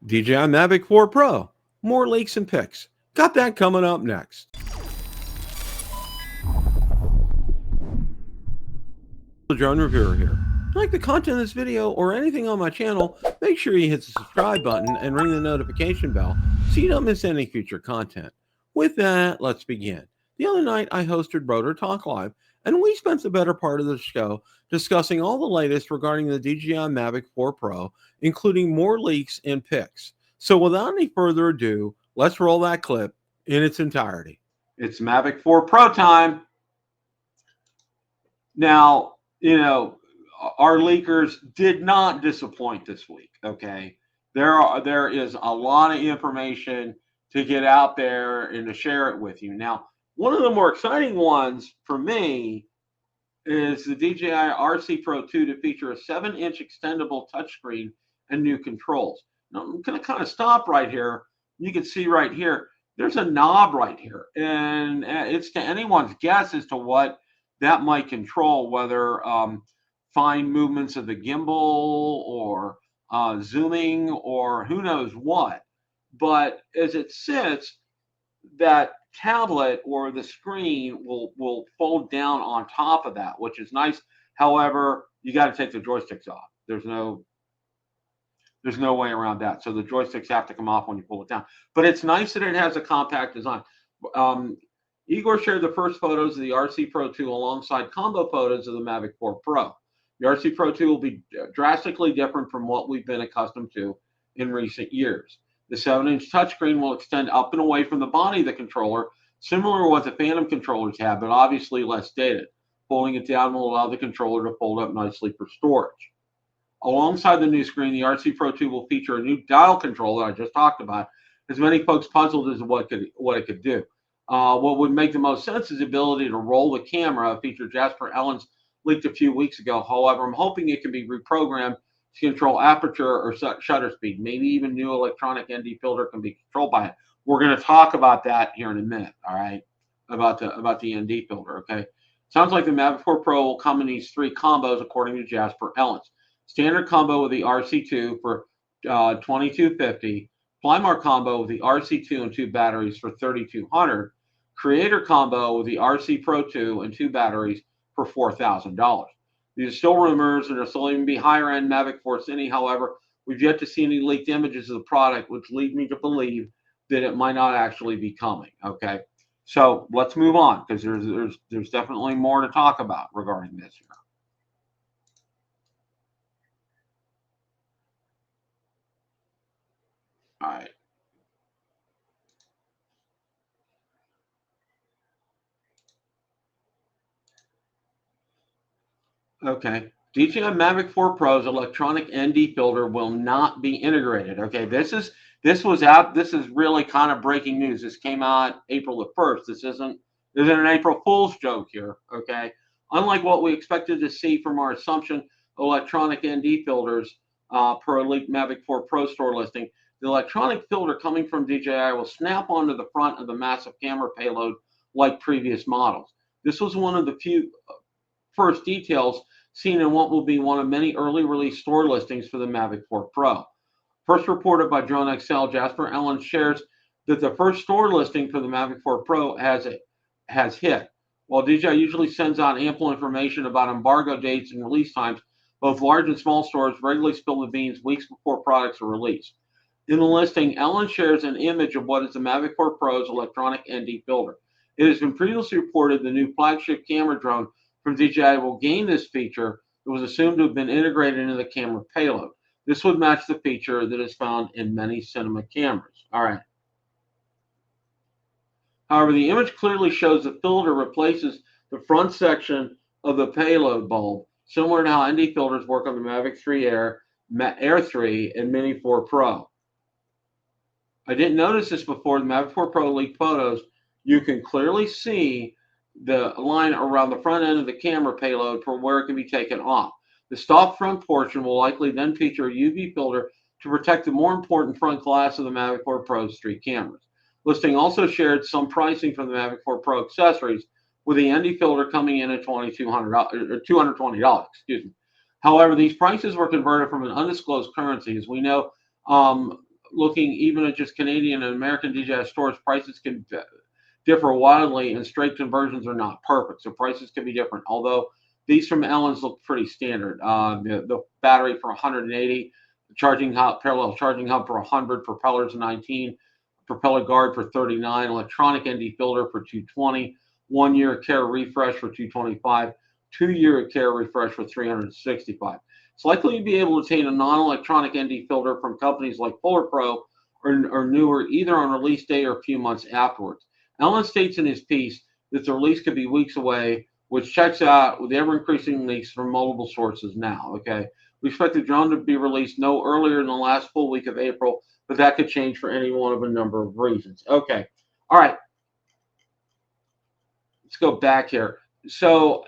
DJI Mavic 4 Pro, more leaks and pics. Got that coming up next. The drone reviewer here. If you like the content of this video or anything on my channel, make sure you hit the subscribe button and ring the notification bell so you don't miss any future content. With that, let's begin. The other night, I hosted Rotor Talk Live, and we spent the better part of the show discussing all the latest regarding the DJI Mavic 4 Pro, including more leaks and pics. So without any further ado, let's roll that clip in its entirety. It's Mavic 4 Pro time. Now, our leakers did not disappoint this week, okay? There is a lot of information to get out there and to share it with you. Now, one of the more exciting ones for me is the DJI RC Pro 2 to feature a 7-inch extendable touchscreen and new controls. Now, I'm going to kind of stop right here. You can see right here, there's a knob right here, and it's to anyone's guess as to what that might control, whether fine movements of the gimbal or zooming or who knows what. But as it sits, that tablet or the screen will fold down on top of that, which is nice. However, you got to take the joysticks off. There's no way around that. So the joysticks have to come off when you pull it down. But it's nice that it has a compact design. Igor shared the first photos of the RC Pro 2 alongside combo photos of the Mavic 4 Pro. The RC Pro 2 will be drastically different from what we've been accustomed to in recent years. The 7-inch touchscreen will extend up and away from the body of the controller, similar to what the Phantom controllers have, but obviously less dated. Folding it down will allow the controller to fold up nicely for storage. Alongside the new screen, the RC Pro 2 will feature a new dial control that I just talked about, as many folks puzzled as to what it could do. What would make the most sense is the ability to roll the camera, a feature Jasper Ellens leaked a few weeks ago. However, I'm hoping it can be reprogrammed to control aperture or shutter speed. Maybe even new electronic ND filter can be controlled by it. We're going to talk about that here in a minute, all right, about the ND filter, okay? Sounds like the Mavic 4 Pro will come in these three combos, according to Jasper Ellens. Standard combo with the RC2 for $2,250. Plymar combo with the RC2 and 2 batteries for $3,200. Creator combo with the RC Pro 2 and 2 batteries for $4,000. These are still rumors, and there'll still even be higher-end Mavic 4 Cine. However, we've yet to see any leaked images of the product, which lead me to believe that it might not actually be coming. Okay, so let's move on, because there's definitely more to talk about regarding this here. All right. Okay. DJI Mavic 4 Pro's electronic ND filter will not be integrated. Okay, this is really kind of breaking news. This came out April the 1st. This isn't an April Fool's joke here. Okay, unlike what we expected to see from our assumption electronic ND filters per a leaked Mavic 4 Pro store listing, the electronic filter coming from DJI will snap onto the front of the massive camera payload like previous models. This was one of the few first details seen in what will be one of many early release store listings for the Mavic 4 Pro. First reported by Drone XL, Jasper Ellens shares that the first store listing for the Mavic 4 Pro has hit. While DJI usually sends out ample information about embargo dates and release times, both large and small stores regularly spill the beans weeks before products are released. In the listing, Ellens shares an image of what is the Mavic 4 Pro's electronic ND filter. It has been previously reported the new flagship camera drone from DJI will gain this feature that was assumed to have been integrated into the camera payload. This would match the feature that is found in many cinema cameras. All right. However, the image clearly shows the filter replaces the front section of the payload bulb, similar to how ND filters work on the Mavic 3 Air, Air 3, and Mini 4 Pro. I didn't notice this before. The Mavic 4 Pro leaked photos. You can clearly see the line around the front end of the camera payload for where it can be taken off. The stock front portion will likely then feature a UV filter to protect the more important front glass of the Mavic 4 Pro's 3 cameras. Listing also shared some pricing for the Mavic 4 Pro accessories, with the ND filter coming in at $220. Excuse me. However, these prices were converted from an undisclosed currency. As we know, looking even at just Canadian and American DJI stores, prices can differ wildly, and straight conversions are not perfect, so prices can be different. Although these from Ellen's look pretty standard. The battery for 180, charging hub, parallel charging hub for 100, propellers 19, propeller guard for 39, electronic ND filter for 220, 1 year care refresh for 225, 2 year care refresh for 365. It's likely to be able to obtain a non-electronic ND filter from companies like Fuller Pro or newer, either on release day or a few months afterwards. Ellen states in his piece that the release could be weeks away, which checks out with ever-increasing leaks from multiple sources now, okay? We expect the drone to be released no earlier than the last full week of April, but that could change for any one of a number of reasons. Okay, all right. Let's go back here. So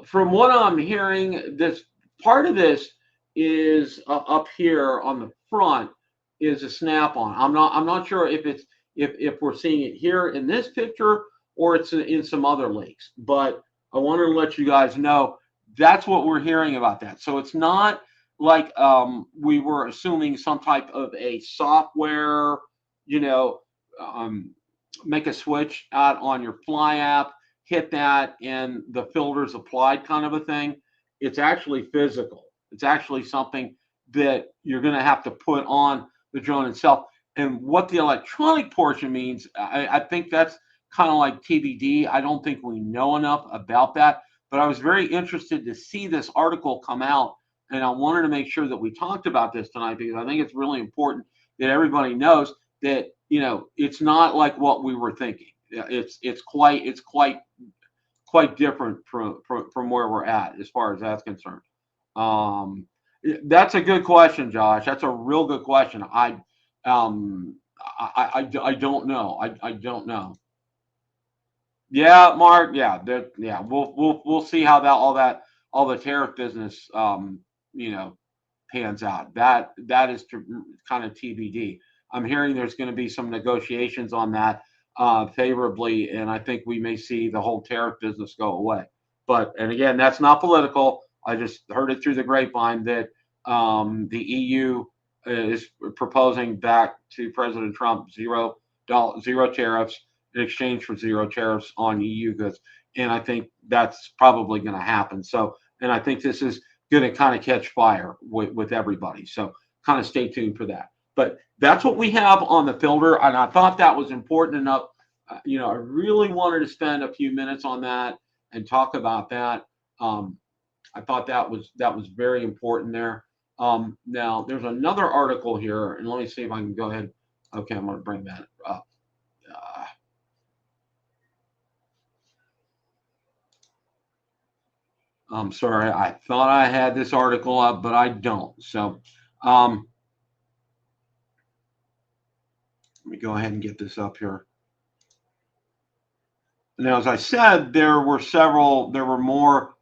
from what I'm hearing, this part of this is up here on the front is a snap-on. I'm not sure if it's if we're seeing it here in this picture or it's in some other leaks, but I wanted to let you guys know that's what we're hearing about that. So it's not like we were assuming some type of a software, you know, make a switch out on your Fly app, hit that, and the filter's applied kind of a thing. It's actually physical. It's actually something that you're going to have to put on the drone itself. And what the electronic portion means, I think that's kind of like TBD. I don't think we know enough about that. But I was very interested to see this article come out, and I wanted to make sure that we talked about this tonight because I think it's really important that everybody knows that, you know, it's not like what we were thinking. It's quite different from where we're at as far as that's concerned. That's a good question, Josh. That's a real good question. I don't know. I don't know. Yeah, Mark. Yeah, yeah. We'll see how all the tariff business you know, pans out. That is kind of TBD. I'm hearing there's going to be some negotiations on that favorably, and I think we may see the whole tariff business go away. But, and again, that's not political. I just heard it through the grapevine that the EU is proposing back to President Trump zero tariffs in exchange for zero tariffs on EU goods. And I think that's probably going to happen. So, and I think this is going to kind of catch fire with everybody. So kind of stay tuned for that. But that's what we have on the filter. And I thought that was important enough. You know, I really wanted to spend a few minutes on that and talk about that. I thought that was very important there. Now, there's another article here, and let me see if I can go ahead. Okay, I'm going to bring that up. I'm sorry, I thought I had this article up, but I don't. So let me go ahead and get this up here. Now, as I said, there were more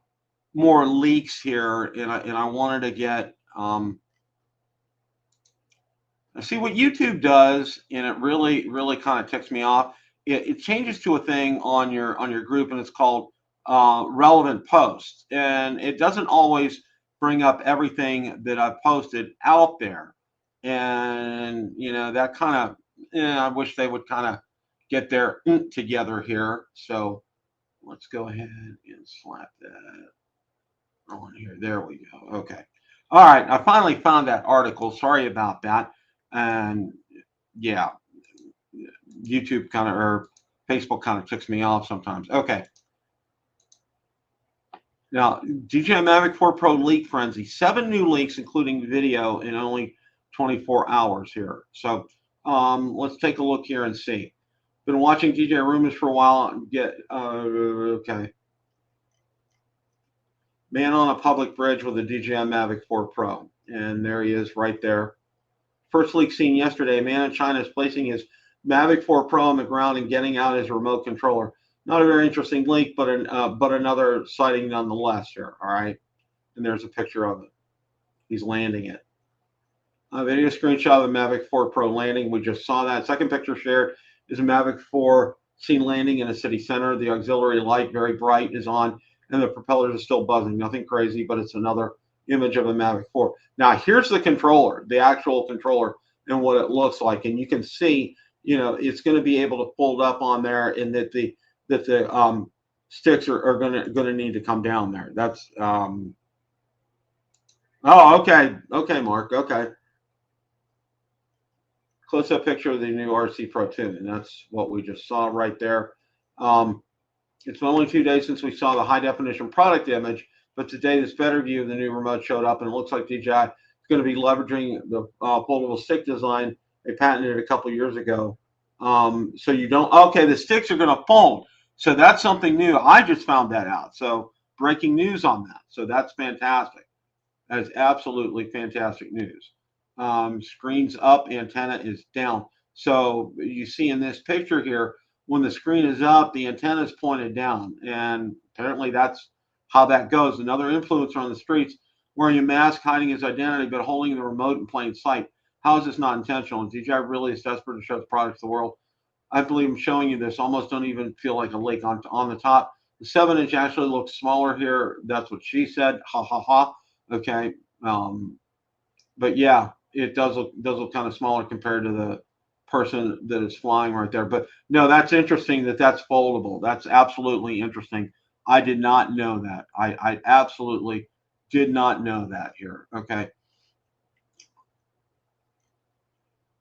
leaks here, and I wanted to get see what YouTube does, and it really kind of ticks me off. It changes to a thing on your group, and it's called relevant posts, and it doesn't always bring up everything that I've posted out there, and you know that kind of I wish they would kind of get their together here. So let's go ahead and slap that on here. There we go. Okay. All right. I finally found that article. Sorry about that. And yeah, YouTube kind of or Facebook kind of ticks me off sometimes. Okay. Now, DJI Mavic 4 Pro leak frenzy. 7 new leaks, including video, in only 24 hours here. So let's take a look here and see. Been watching DJI rumors for a while. Okay. Man on a public bridge with a DJI Mavic 4 Pro. And there he is right there. First leak seen yesterday. A man in China is placing his Mavic 4 Pro on the ground and getting out his remote controller. Not a very interesting leak, but another sighting nonetheless here. All right. And there's a picture of it. He's landing it. A video screenshot of the Mavic 4 Pro landing. We just saw that. Second picture shared is a Mavic 4 seen landing in a city center. The auxiliary light, very bright, is on, and the propellers are still buzzing. Nothing crazy, but it's another image of a Mavic 4. Now, here's the controller, the actual controller. and what it looks like. And you can see, it's going to be able to fold up on there, and that the sticks are going to need to come down there. That's oh, okay, Mark, okay. Close-up picture of the new RC Pro 2, and that's what we just saw right there. It's been only 2 days since we saw the high-definition product image, but today this better view of the new remote showed up, and it looks like DJI is going to be leveraging the foldable stick design they patented a couple years ago. So you don't, okay, the sticks are going to fold. So that's something new. I just found that out. So breaking news on that. So that's fantastic. That is absolutely fantastic news. Screen's up, antenna is down. So you see in this picture here, when the screen is up, the antenna is pointed down. And apparently that's how that goes. Another influencer on the streets, wearing a mask, hiding his identity, but holding the remote in plain sight. How is this not intentional? And DJI really is desperate to show its products to the world. I believe I'm showing you this. Almost don't even feel like a leak on the top. The 7-inch actually looks smaller here. That's what she said. Ha ha ha. Okay. But yeah, it does look kind of smaller compared to the person that is flying right there. But no, that's interesting that that's foldable. That's absolutely interesting. I did not know that. I absolutely did not know that here. Okay.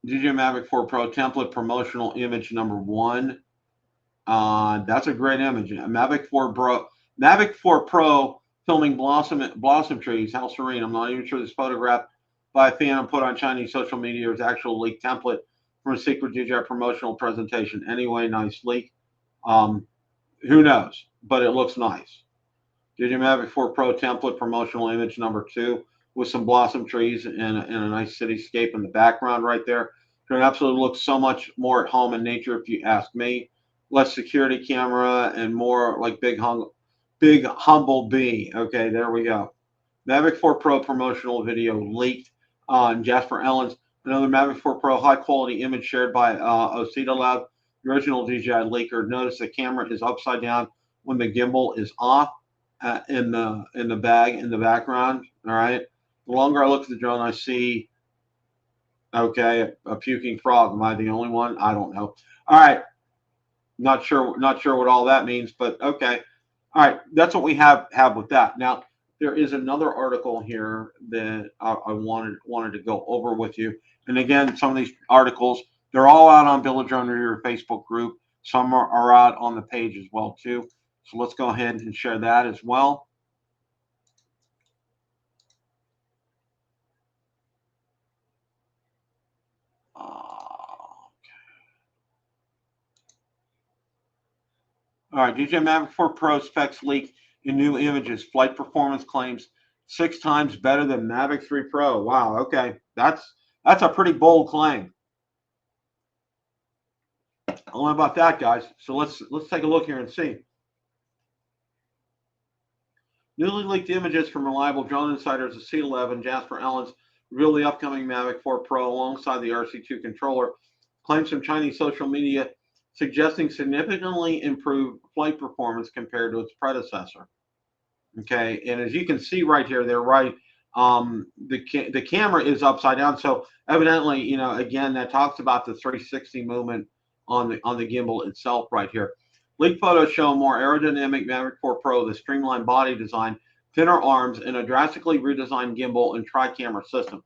DJI Mavic 4 Pro template promotional image number 1. That's a great image. Mavic 4 Pro filming blossom trees. How serene. I'm not even sure this photograph by a fan and put on Chinese social media is actual leak template from a secret DJI promotional presentation. Anyway, nice leak. Who knows? But it looks nice. DJI Mavic 4 Pro template promotional image number 2 with some blossom trees and a nice cityscape in the background right there. It absolutely looks so much more at home in nature, if you ask me. Less security camera and more like big humble bee. Okay, there we go. Mavic 4 Pro promotional video leaked on Jasper Ellens. Another Mavic 4 Pro high quality image shared by Osita Lab, the original DJI leaker. Notice the camera is upside down when the gimbal is off in the bag in the background. All right. The longer I look at the drone, I see, okay, a puking frog. Am I the only one? I don't know. All right. Not sure what all that means, but okay. All right. That's what we have with that. Now, there is another article here that I wanted to go over with you. And again, some of these articles, they're all out on Build a Drone Reviewer Facebook group. Some are out on the page as well, too. So let's go ahead and share that as well. All right, DJI Mavic 4 Pro specs leaked in new images. Flight performance claims 6 times better than Mavic 3 Pro. Wow, okay. That's a pretty bold claim. I don't know about that, guys. So let's take a look here and see. Newly leaked images from reliable drone insiders at C11 and Jasper Ellens reveal the upcoming Mavic 4 Pro alongside the RC-2 controller. Claims from Chinese social media suggesting significantly improved flight performance compared to its predecessor. Okay, and as you can see right here, they're right. The camera is upside down, so evidently, again, that talks about the 360 movement on the gimbal itself right here. Leaked photos show a more aerodynamic Mavic 4 Pro, the streamlined body design, thinner arms, and a drastically redesigned gimbal and tri-camera system.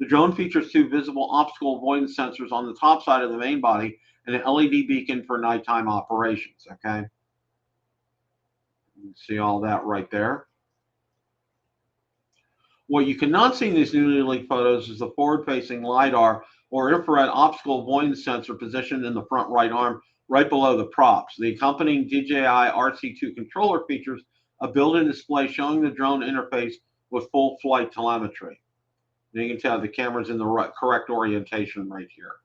The drone features 2 visible obstacle avoidance sensors on the top side of the main body and an LED beacon for nighttime operations. Okay, you can see all that right there. What you cannot see in these newly leaked photos is the forward-facing LiDAR or infrared optical avoidance sensor positioned in the front right arm, right below the props. The accompanying DJI RC-2 controller features a built-in display showing the drone interface with full flight telemetry. And you can tell the camera's in the correct orientation right here.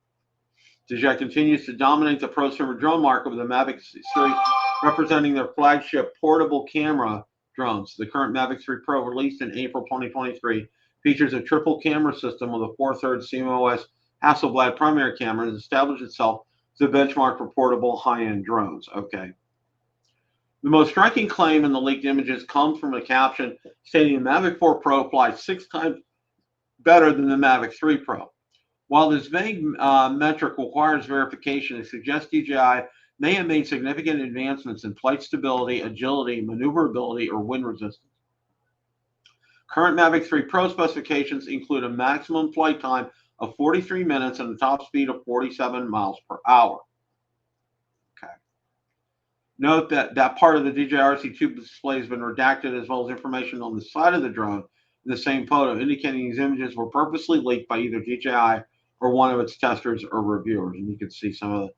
DJI continues to dominate the prosumer drone market with the Mavic series representing their flagship portable camera drones. The current Mavic 3 Pro, released in April 2023, features a triple camera system with a 4/3 CMOS Hasselblad primary camera and has established itself as a benchmark for portable high-end drones. Okay. The most striking claim in the leaked images comes from a caption stating the Mavic 4 Pro flies 6 times better than the Mavic 3 Pro. While this vague metric requires verification, it suggests DJI may have made significant advancements in flight stability, agility, maneuverability, or wind resistance. Current Mavic 3 Pro specifications include a maximum flight time of 43 minutes and a top speed of 47 miles per hour. Okay. Note that part of the DJI RC2 display has been redacted, as well as information on the side of the drone in the same photo, indicating these images were purposely leaked by either DJI or one of its testers or reviewers. And you can see some of the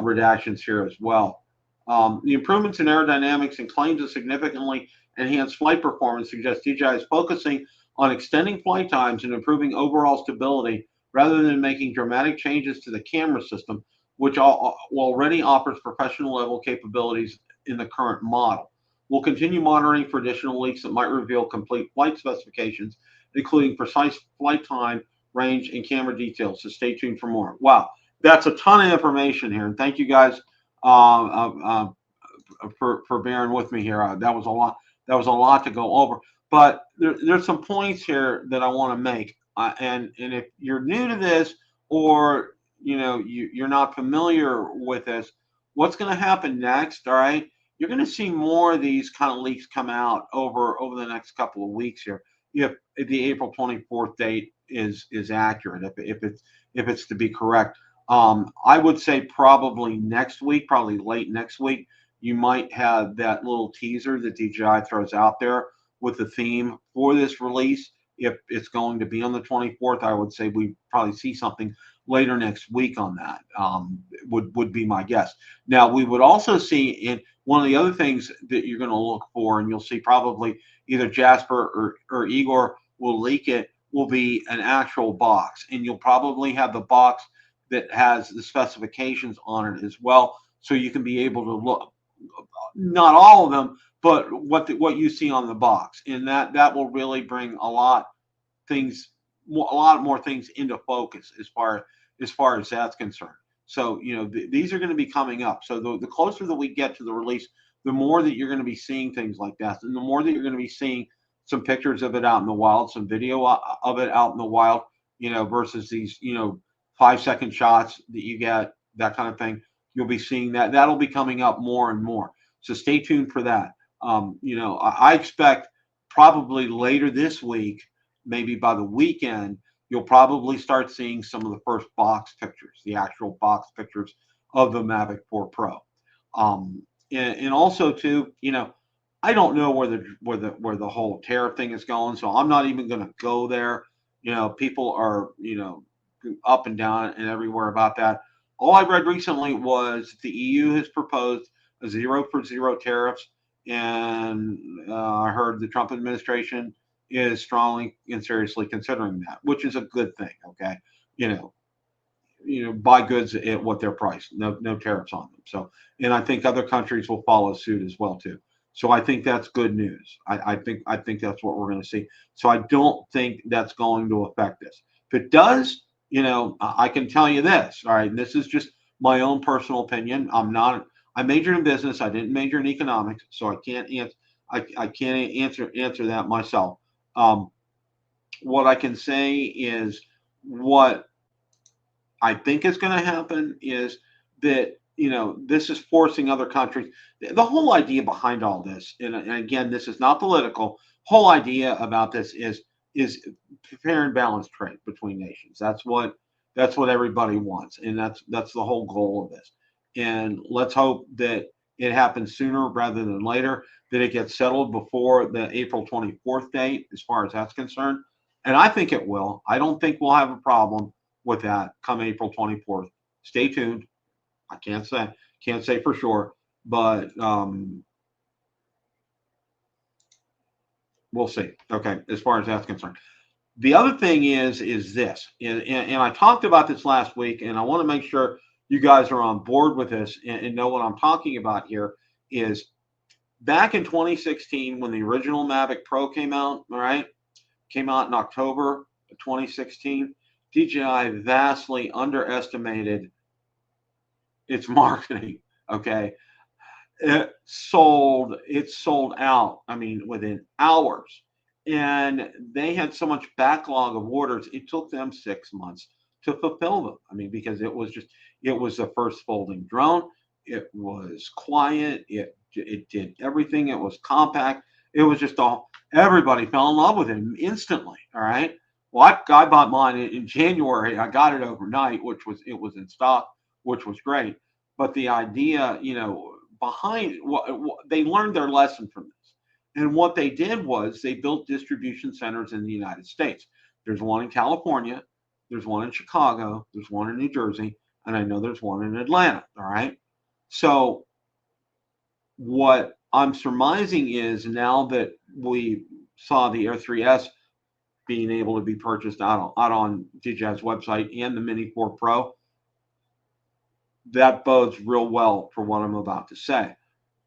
redactions here as well. The improvements in aerodynamics and claims of significantly enhanced flight performance suggest DJI is focusing on extending flight times and improving overall stability rather than making dramatic changes to the camera system, which already offers professional level capabilities in the current model. We'll continue monitoring for additional leaks that might reveal complete flight specifications, including precise flight time, range, and camera details. So stay tuned for more. Wow, that's a ton of information here, and thank you guys for bearing with me here. That was a lot. That was a lot to go over, but there's some points here that I want to make. And if you're new to this, or you're not familiar with this, what's going to happen next? All right, you're going to see more of these kind of leaks come out over the next couple of weeks here, if the April 24th date is accurate, if it's to be correct. I would say probably next week, probably late next week, you might have that little teaser that DJI throws out there with the theme for this release. If it's going to be on the 24th, I would say we probably see something later next week on that. Would be my guess. Now, we would also see, in one of the other things that you're going to look for, and you'll see probably either Jasper or Igor will leak it, will be an actual box. And you'll probably have the box that has the specifications on it as well, so you can be able to look, not all of them, but what you see on the box, and that will really bring a lot more things into focus as far as that's concerned. So these are going to be coming up. So the closer that we get to the release, the more that you're going to be seeing things like that, and the more that you're going to be seeing some pictures of it out in the wild, some video of it out in the wild, versus these 5-second shots that you get, that kind of thing. You'll be seeing that'll be coming up more and more. So stay tuned for that. I expect probably later this week, maybe by the weekend, you'll probably start seeing some of the first box pictures, the actual box pictures of the Mavic 4 Pro. And also too, I don't know where the whole tariff thing is going, so I'm not even going to go there. People are up and down and everywhere about that. All I read recently was the EU has proposed a 0 for 0 tariffs, and I heard the Trump administration is strongly and seriously considering that, which is a good thing. Okay, buy goods at what they're priced, no tariffs on them. So, and I think other countries will follow suit as well too. So I think that's good news. I think that's what we're going to see. So I don't think that's going to affect this. If it does, I can tell you this. All right, and this is just my own personal opinion. I majored in business. I didn't major in economics, so I can't answer that myself. What I can say is, what I think is going to happen is that this is forcing other countries. The whole idea behind all this, and again, this is not political. Whole idea about this is fair and balanced trade between nations. That's what everybody wants, and that's the whole goal of this. And let's hope that it happens sooner rather than later, that it gets settled before the April 24th date, as far as that's concerned. And I think it will. I don't think we'll have a problem with that come April 24th. Stay tuned. I can't say for sure, but we'll see. Okay, as far as that's concerned. The other thing is this, and I talked about this last week, and I want to make sure you guys are on board with this and know what I'm talking about here. Is back in 2016, when the original Mavic Pro came out, all right, came out in October of 2016, DJI vastly underestimated its marketing. Okay, it sold out, I mean, within hours. And they had so much backlog of orders, it took them 6 months to fulfill them. I mean, because it was the first folding drone. It was quiet. It did everything. It was compact. It was just everybody fell in love with it instantly. All right. Well, I bought mine in January. I got it overnight, it was in stock, which was great. But the idea, behind they learned their lesson from this. And what they did was they built distribution centers in the United States. There's one in California, there's one in Chicago, there's one in New Jersey, and I know there's one in Atlanta. All right. So what I'm surmising is, now that we saw the Air 3S being able to be purchased out on DJI's website, and the Mini 4 Pro, that bodes real well for what I'm about to say.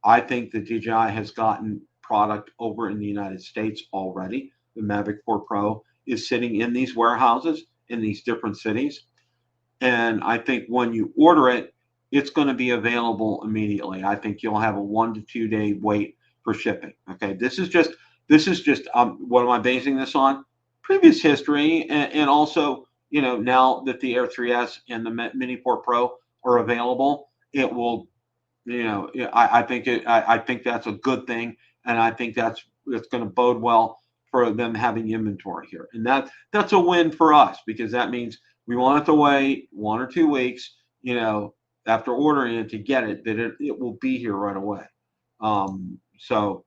I think that DJI has gotten product over in the United States already. The Mavic 4 Pro is sitting in these warehouses in these different cities. And I think when you order it, it's going to be available immediately. I think you'll have a 1 to 2 day wait for shipping. Okay, this is just what am I basing this on? Previous history, and also, now that the Air 3S and the Mini 4 Pro are available, it will, I think that's a good thing, and I think it's going to bode well for them having inventory here, and that's a win for us, because that means we won't have to wait 1 or 2 weeks, after ordering it to get it, that it will be here right away. So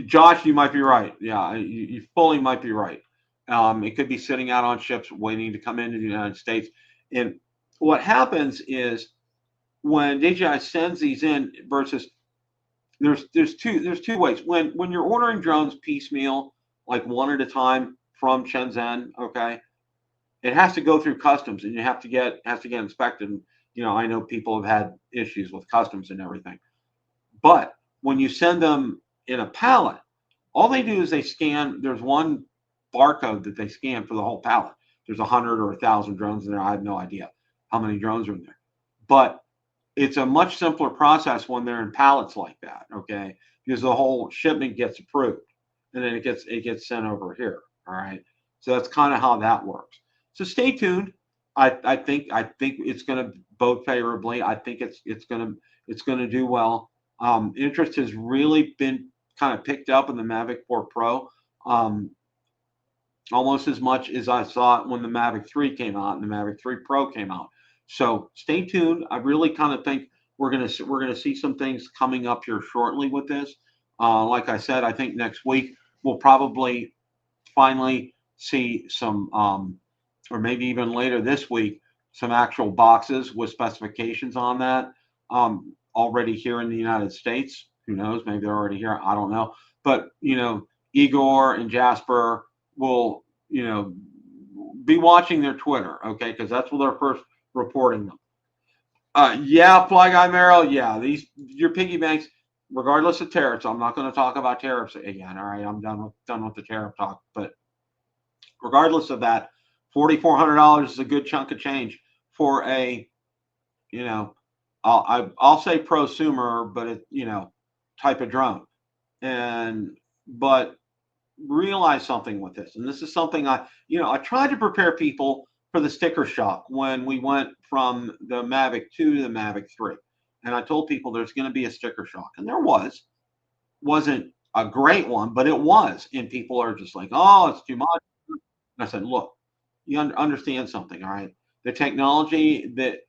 Josh, you might be right. Yeah, you fully might be right. It could be sitting out on ships waiting to come into the United States. And what happens is, when DJI sends these in, versus there's two ways. When you're ordering drones piecemeal, like one at a time from Shenzhen, okay, it has to go through customs, and it has to get inspected. And, I know people have had issues with customs and everything. But when you send them in a pallet, all they do is they scan. There's one barcode that they scan for the whole pallet. There's 100 or 1,000 drones in there. I have no idea how many drones are in there, but it's a much simpler process when they're in pallets like that, okay? Because the whole shipment gets approved, and then it gets sent over here. All right. So that's kind of how that works. So stay tuned. I think it's going to bode favorably. I think it's going to do well. Interest has really been kind of picked up in the Mavic 4 Pro, almost as much as I saw it when the Mavic 3 came out and the Mavic 3 Pro came out. So stay tuned. I really kind of think we're gonna see some things coming up here shortly with this. Like I said, I think next week we'll probably finally see some, or maybe even later this week, some actual boxes with specifications on that. Already here in the United States. Who knows? Maybe they're already here. I don't know. But, Igor and Jasper will, be watching their Twitter, okay? Because that's where they're first reporting them. Yeah, Fly Guy Merrill. Yeah, your piggy banks, regardless of tariffs. I'm not going to talk about tariffs again. All right, I'm done with the tariff talk. But regardless of that, $4,400 is a good chunk of change for a, I'll say prosumer, but it, type of drone. But realize something with this, and this is something I tried to prepare people for the sticker shock when we went from the Mavic 2 to the Mavic 3, and I told people there's going to be a sticker shock, and there wasn't a great one, but it was, and people are just like, oh, it's too much. And I said, look, you understand something, all right? The technology that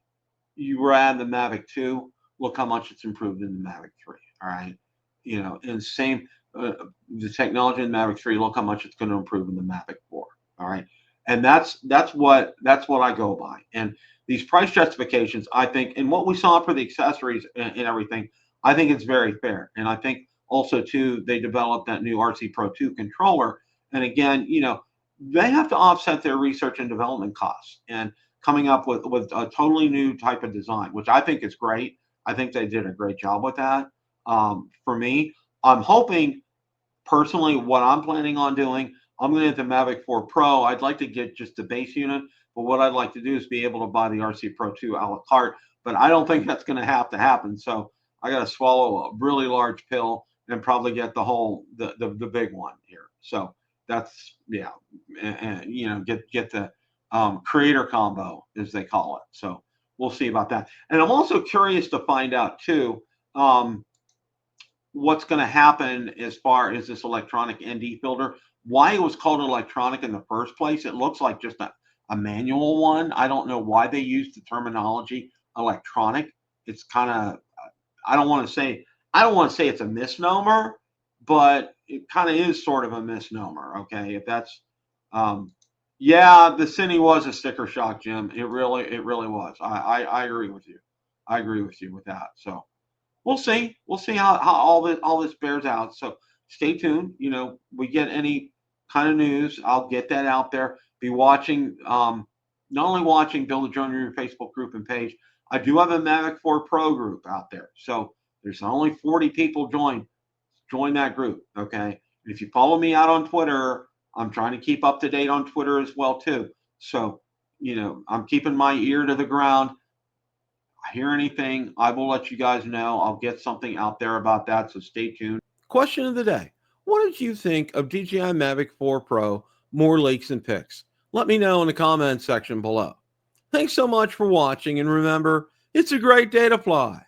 you ran the Mavic 2, look how much it's improved in the Mavic 3. All right, and same the technology in the Mavic 3, look how much it's going to improve in the Mavic 4. All right, and that's what I go by. And these price justifications, I think, and what we saw for the accessories and everything, I think it's very fair. And I think also too, they developed that new RC Pro 2 controller, and again, they have to offset their research and development costs, and coming up with a totally new type of design, which I think is great. I think they did a great job with that. For me, I'm hoping, personally, what I'm planning on doing, I'm going to get the Mavic 4 Pro. I'd like to get just the base unit, but what I'd like to do is be able to buy the RC Pro 2 a la carte, but I don't think that's going to happen. So I got to swallow a really large pill and probably get the big one here. So that's, yeah, and get creator combo, as they call it. So we'll see about that. And I'm also curious to find out too, what's going to happen as far as this electronic ND filter, why it was called electronic in the first place. It looks like just a manual one. I don't know why they used the terminology electronic. It's kind of, I don't want to say it's a misnomer, but it kind of is sort of a misnomer. Okay. If that's, yeah, the Cine was a sticker shock, Jim. It really was. I agree with you. I agree with you with that. So we'll see. We'll see how all this bears out. So stay tuned. You know, we get any kind of news, I'll get that out there. Be watching, not only watching, Build a Drone in your Facebook group and page. I do have a Mavic 4 Pro group out there. So there's only 40 people join that group. Okay. And if you follow me out on Twitter, I'm trying to keep up to date on Twitter as well too. So, you know, I'm keeping my ear to the ground. I hear anything, I will let you guys know. I'll get something out there about that. So stay tuned. Question of the day. What did you think of DJI Mavic 4 Pro More Leaks and Pics? Let me know in the comments section below. Thanks so much for watching, and remember, it's a great day to fly.